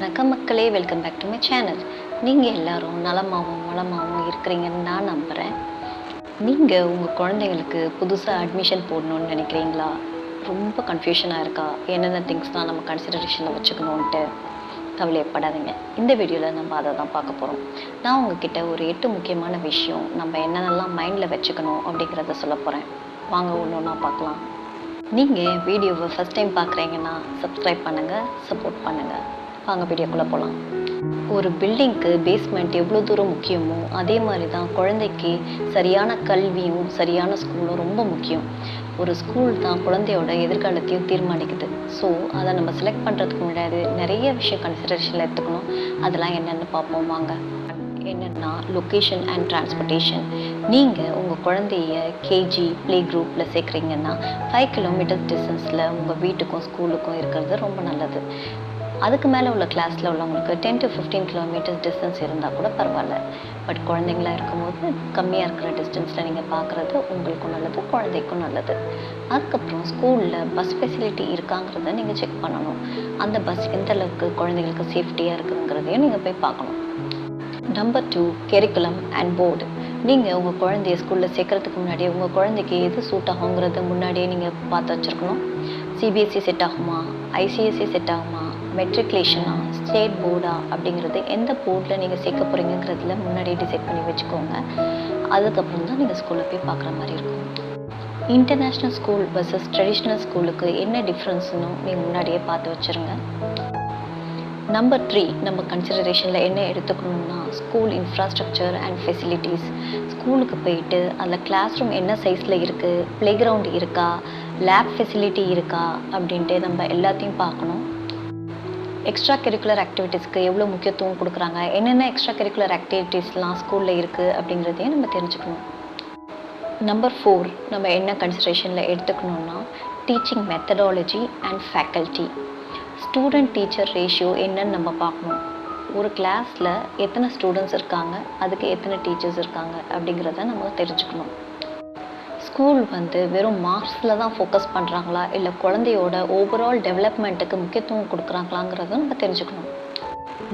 வணக்கம் மக்களே, welcome back to my channel. நீங்கள் எல்லாரும் நலமாகவும் வளமாகவும் இருக்கிறீங்கன்னு நான் நம்புகிறேன். நீங்கள் உங்கள் குழந்தைங்களுக்கு புதுசாக அட்மிஷன் போடணுன்னு நினைக்கிறீங்களா? ரொம்ப கன்ஃபியூஷனாக இருக்கா? என்னென்ன திங்ஸ்லாம் நம்ம கன்சிடரேஷனில் வச்சுக்கணுன்ட்டு கவலைப்படாதீங்க. இந்த வீடியோவில் நம்ம அதை தான் பார்க்க போகிறோம். நான் உங்ககிட்ட ஒரு 8 முக்கியமான விஷயம் நம்ம என்னென்னலாம் மைண்டில் வச்சுக்கணும் அப்படிங்கிறத சொல்ல போகிறேன். வாங்க ஒன்று ஒன்றா பார்க்கலாம். நீங்கள் வீடியோவை ஃபஸ்ட் டைம் பார்க்குறீங்கன்னா சப்ஸ்கிரைப் பண்ணுங்கள், சப்போர்ட் பண்ணுங்கள். வாங்க வீடியோக்குள்ளே போகலாம். ஒரு பில்டிங்க்கு பேஸ்மெண்ட் எவ்வளோ தூரம் முக்கியமோ அதே மாதிரி தான் குழந்தைக்கு சரியான கல்வியும் சரியான ஸ்கூலும் ரொம்ப முக்கியம். ஒரு ஸ்கூல் தான் குழந்தையோட எதிர்காலத்தையும் தீர்மானிக்குது. ஸோ அதை நம்ம செலக்ட் பண்ணுறதுக்கு முன்னாடி நிறைய விஷயம் கன்சிடரேஷனில் எடுத்துக்கணும். அதெல்லாம் என்னென்னு பார்ப்போம் வாங்க. என்னென்னா லொக்கேஷன் அண்ட் டிரான்ஸ்போர்ட்டேஷன். நீங்கள் உங்கள் குழந்தைய கேஜி ப்ளே குரூப்பில் சேர்க்குறீங்கன்னா 5 கிலோமீட்டர்ஸ் டிஸ்டன்ஸில் உங்கள் வீட்டுக்கும் ஸ்கூலுக்கும் இருக்கிறது ரொம்ப நல்லது. அதுக்கு மேலே உள்ள கிளாஸில் உள்ளவங்களுக்கு 10 to 15 கிலோமீட்டர்ஸ் டிஸ்டன்ஸ் இருந்தால் கூட பரவாயில்ல. பட் குழந்தைங்களா இருக்கும்போது கம்மியாக இருக்கிற டிஸ்டன்ஸில் நீங்கள் பார்க்குறது உங்களுக்கும் நல்லது, குழந்தைக்கும் நல்லது. அதுக்கப்புறம் ஸ்கூலில் பஸ் ஃபெசிலிட்டி இருக்காங்கிறத நீங்கள் செக் பண்ணணும். அந்த பஸ் எந்த அளவுக்கு குழந்தைங்களுக்கு சேஃப்டியாக இருக்குதுங்கிறதையும் நீங்கள் போய் பார்க்கணும். Number 2, curriculum and board. நீங்கள் உங்கள் குழந்தைய ஸ்கூலில் சேர்க்குறதுக்கு முன்னாடியே உங்கள் குழந்தைக்கு எது சூட் ஆகுங்கிறத முன்னாடியே நீங்கள் பார்த்து வச்சுருக்கணும். சிபிஎஸ்சி செட் ஆகுமா, ஐசிஎஸ்சி செட் ஆகுமா, மெட்ரிகுலேஷனா, ஸ்டேட் போர்டா அப்படிங்கிறது எந்த போர்டில் நீங்கள் சேர்க்க போகிறீங்கிறதுல முன்னாடியே டிசைட் பண்ணி வச்சுக்கோங்க. அதுக்கப்புறம் தான் நீங்கள் ஸ்கூலில் போய் பார்க்குற மாதிரி இருக்கும். இன்டர்நேஷ்னல் ஸ்கூல் வர்சஸ் ட்ரெடிஷ்னல் ஸ்கூலுக்கு என்ன டிஃப்ரென்ஸ்னும் நீங்கள் முன்னாடியே பார்த்து வச்சுருங்க. நம்பர் 3, நம்ம கன்சிடரேஷனில் என்ன எடுத்துக்கணும்னா ஸ்கூல் இன்ஃப்ராஸ்ட்ரக்சர் அண்ட் ஃபெசிலிட்டிஸ். ஸ்கூலுக்கு போயிட்டு அதில் கிளாஸ் ரூம் என்ன சைஸில் இருக்குது, ப்ளே கிரவுண்ட் இருக்கா, லேப் ஃபெசிலிட்டி இருக்கா அப்படின்ட்டு நம்ம எல்லாத்தையும் பார்க்கணும். எக்ஸ்ட்ரா கரிக்குலர் ஆக்டிவிட்டீஸ்க்கு எவ்வளோ முக்கியத்துவம் கொடுக்குறாங்க, என்னென்ன எக்ஸ்ட்ரா கரிக்குலர் ஆக்டிவிட்டீஸ்லாம் ஸ்கூலில் இருக்குது அப்படிங்கிறதையும் நம்ம தெரிஞ்சுக்கணும். நம்பர் 4, நம்ம என்ன கன்சிடரேஷனில் எடுத்துக்கணும்னா teaching methodology and faculty. Student teacher ratio என்னன்னு நம்ம பார்க்கணும். ஒரு கிளாஸில் எத்தனை ஸ்டூடெண்ட்ஸ் இருக்காங்க, அதுக்கு எத்தனை டீச்சர்ஸ் இருக்காங்க அப்படிங்கிறத நம்ம தெரிஞ்சுக்கணும். ஸ்கூல் வெறும் மார்க்ஸில் தான் ஃபோக்கஸ் பண்ணுறாங்களா இல்லை குழந்தையோட ஓவரால் டெவலப்மெண்ட்டுக்கு முக்கியத்துவம் கொடுக்குறாங்களாங்கிறத நம்ம தெரிஞ்சுக்கணும்.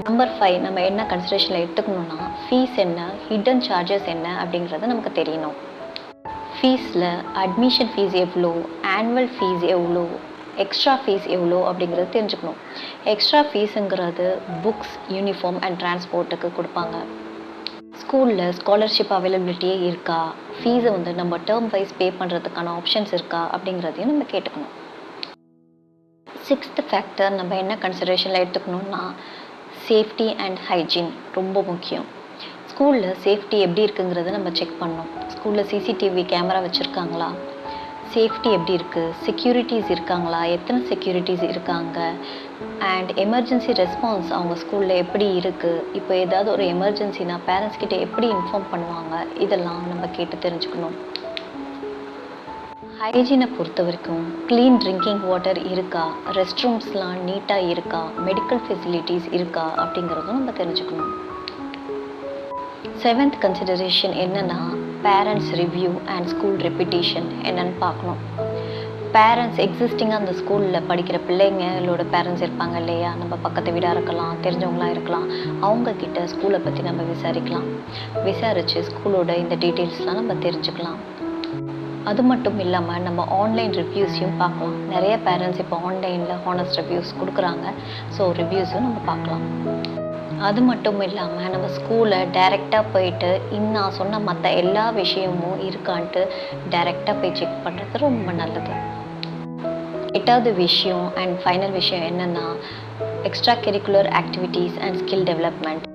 நம்பர் 5, நம்ம என்ன கன்சிடரேஷனில் எடுத்துக்கணும்னா ஃபீஸ் என்ன, ஹிடன் சார்ஜஸ் என்ன அப்படிங்கிறத நமக்கு தெரியணும். ஃபீஸில் அட்மிஷன் ஃபீஸ் எவ்வளோ, ஆனுவல் ஃபீஸ் எவ்வளோ, எக்ஸ்ட்ரா ஃபீஸ் எவ்வளோ அப்படிங்கிறது தெரிஞ்சுக்கணும். எக்ஸ்ட்ரா ஃபீஸுங்கிறது புக்ஸ், யூனிஃபார்ம் அண்ட் டிரான்ஸ்போர்ட்டுக்கு கொடுப்பாங்க. ஸ்கூலில் ஸ்காலர்ஷிப் அவைலபிலிட்டியே இருக்கா, ஃபீஸை நம்ம டேர்ம் வைஸ் பே பண்ணுறதுக்கான ஆப்ஷன்ஸ் இருக்கா அப்படிங்கிறதையும் நம்ம கேட்டுக்கணும். 6th ஃபேக்டர் நம்ம என்ன கன்சிடரேஷனில் எடுத்துக்கணும்னா சேஃப்டி அண்ட் ஹைஜீன் ரொம்ப முக்கியம். ஸ்கூலில் சேஃப்டி எப்படி இருக்குங்கிறத நம்ம செக் பண்ணணும். ஸ்கூலில் சிசிடிவி கேமரா வச்சுருக்காங்களா, சேஃப்டி எப்படி இருக்குது, செக்யூரிட்டிஸ் இருக்காங்களா, எத்தனை செக்யூரிட்டிஸ் இருக்காங்க, அண்ட் எமர்ஜென்சி ரெஸ்பான்ஸ் அவங்க ஸ்கூலில் எப்படி இருக்குது, இப்போ ஏதாவது ஒரு எமர்ஜென்சினா பேரண்ட்ஸ் கிட்ட எப்படி இன்ஃபார்ம் பண்ணுவாங்க, இதெல்லாம் நம்ம கேட்டு தெரிஞ்சுக்கணும். ஹைஜீனை பொறுத்த வரைக்கும் க்ளீன் ட்ரிங்கிங் வாட்டர் இருக்கா, ரெஸ்ட் ரூம்ஸ்லாம் நீட்டாக இருக்கா, மெடிக்கல் ஃபெசிலிட்டிஸ் இருக்கா அப்படிங்கிறதும் நம்ம தெரிஞ்சுக்கணும். 7th கன்சிடரேஷன் என்னென்னா parents review and school reputation என்னன்னு பார்க்கணும். பேரண்ட்ஸ் எக்ஸிஸ்டிங்காக அந்த ஸ்கூலில் படிக்கிற பிள்ளைங்களோட பேரண்ட்ஸ் இருப்பாங்க இல்லையா, நம்ம பக்கத்து வீடாக இருக்கலாம், தெரிஞ்சவங்களாம் இருக்கலாம், அவங்கக்கிட்ட ஸ்கூலை பற்றி நம்ம விசாரிக்கலாம். விசாரித்து ஸ்கூலோட இந்த டீட்டெயில்ஸ்லாம் நம்ம தெரிஞ்சுக்கலாம். அது மட்டும் இல்லாமல் நம்ம ஆன்லைன் ரிவ்யூஸையும் பார்க்கலாம். நிறைய பேரண்ட்ஸ் இப்போ ஆன்லைனில் ஹானஸ்ட் ரிவ்யூஸ் கொடுக்குறாங்க. ஸோ ரிவ்யூஸும் நம்ம பார்க்கலாம். அது மட்டும் இல்லாமல் நம்ம ஸ்கூலை டைரெக்டாக போயிட்டு நான் சொன்ன மற்ற எல்லா விஷயமும் இருக்கான்ட்டு டைரெக்டாக போய் செக் பண்ணுறது ரொம்ப நல்லது. 8வது விஷயம் அண்ட் ஃபைனல் விஷயம் என்னென்னா extra curricular activities and skill development.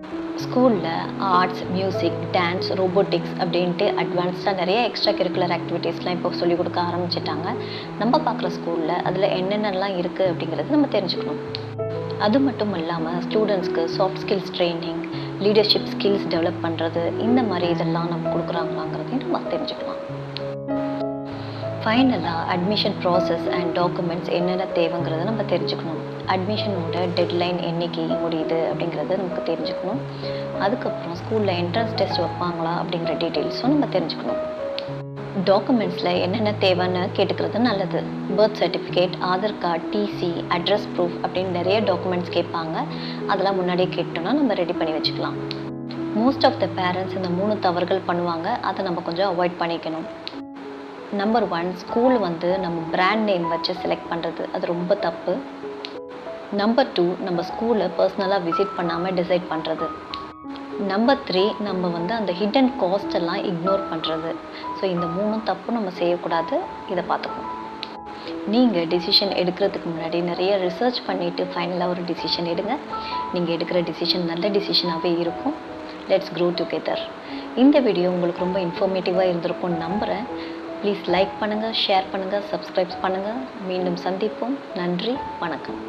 ஸ்கூலில் ஆர்ட்ஸ், மியூசிக், டான்ஸ், ரோபோட்டிக்ஸ் அப்படின்ட்டு அட்வான்ஸ்டாக நிறைய எக்ஸ்ட்ரா கரிக்குலர் ஆக்டிவிட்டீஸ்லாம் இப்போ சொல்லிக் கொடுக்க ஆரம்பிச்சிட்டாங்க. நம்ம பார்க்குற ஸ்கூலில் அதில் என்னென்னலாம் இருக்குது அப்படிங்கிறது நம்ம தெரிஞ்சுக்கணும். அது மட்டும் இல்லாமல் ஸ்டூடெண்ட்ஸ்க்கு soft skills training, leadership skills develop பண்ணுறது, இந்த மாதிரி இதெல்லாம் நம்ம கொடுக்குறாங்களாங்கிறதையும் நம்ம தெரிஞ்சுக்கலாம். ஃபைனலாக அட்மிஷன் ப்ராசஸ் அண்ட் டாக்குமெண்ட்ஸ் என்னென்ன தேவைங்கிறத நம்ம தெரிஞ்சுக்கணும். அட்மிஷனோட டெட்லைன் என்னைக்கு முடியுது அப்படிங்கிறத நமக்கு தெரிஞ்சுக்கணும். அதுக்கப்புறம் ஸ்கூலில் என்ட்ரன்ஸ் டெஸ்ட் வைப்பாங்களா அப்படிங்கிற டீட்டெயில்ஸும் நம்ம தெரிஞ்சுக்கணும். டாக்குமெண்ட்ஸில் என்னென்ன தேவைன்னு கேட்டுக்கிறது நல்லது. Birth certificate, Aadhaar card, TC, address proof அப்படின்னு நிறைய டாக்குமெண்ட்ஸ் கேட்பாங்க. அதெல்லாம் முன்னாடியே கேட்டோன்னா நம்ம ரெடி பண்ணி வச்சுக்கலாம். மோஸ்ட் ஆஃப் த பேரண்ட்ஸ் இந்த 3 தவறுகள் பண்ணுவாங்க. அதை நம்ம கொஞ்சம் அவாய்ட் பண்ணிக்கணும். நம்பர் 1, ஸ்கூல் நம்ம பிராண்ட் நேம் வச்சு செலக்ட் பண்ணுறது, அது ரொம்ப தப்பு. நம்பர் 2, நம்ம ஸ்கூலை பர்சனலாக விசிட் பண்ணாமல் டிசைட் பண்ணுறது. நம்பர் 3, நம்ம அந்த ஹிடன் காஸ்ட் எல்லாம் இக்னோர் பண்ணுறது. ஸோ இந்த 3 தப்பும் நம்ம செய்யக்கூடாது. இதை பார்த்துக்கணும். நீங்கள் டிசிஷன் எடுக்கிறதுக்கு முன்னாடி நிறைய ரிசர்ச் பண்ணிவிட்டு ஃபைனலாக ஒரு டிசிஷன் எடுங்க. நீங்கள் எடுக்கிற டிசிஷன் நல்ல டிசிஷனாகவே இருக்கும். Let's grow together. இந்த வீடியோ உங்களுக்கு ரொம்ப இன்ஃபர்மேட்டிவாக இருந்திருக்கும்னு நம்புகிறேன். ப்ளீஸ் லைக் பண்ணுங்கள், ஷேர் பண்ணுங்கள், சப்ஸ்கிரைப் பண்ணுங்கள். மீண்டும் சந்திப்போம். நன்றி, வணக்கம்.